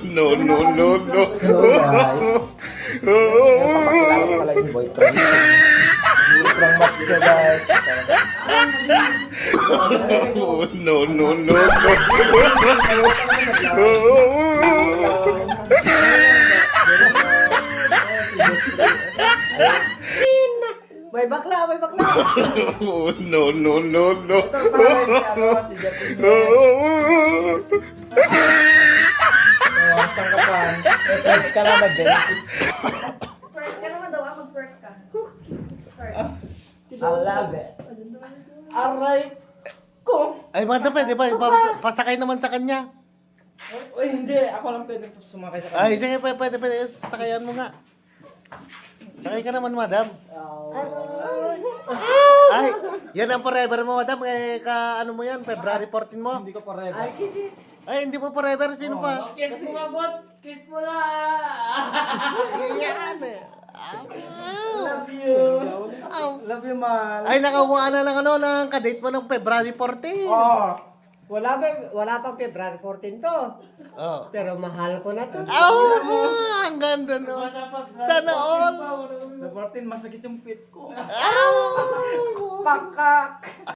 No, no, no, no. Papakilala ko pala yung boyfriend. Boyfriend mat ka guys. No, no, no, May bakla, may bakla. no, no, no, no. Si Japin. Saan ka pa? Flex ka na mag-benefits. First ka naman daw, mag-first ka. Alabe. Aray ko. Ay, madam, pwede ba? Pasakay naman sa kanya. Uy, hindi. Ako lang pwede sumakay sa Ay, kanya. sige, pwede. Sakayan mo nga. Sakay ka naman, madam. Ay, yan ang forever mo, madam. Ano mo yan? February 14 mo? Hindi ko forever. Ay, kasi. Ay, hindi mo forever. Sino pa? Kiss mo mabot. Kiss mo na. Yan eh. Love you. Love you, man. Ay, nakakuha na ng kadate mo ng February 14. Oh. Wala pang February 14 to. Oh. Pero mahal ko na to. Ang ganda no. Sana all. Sa 14, masakit yung pit ko. Oh. Pakak.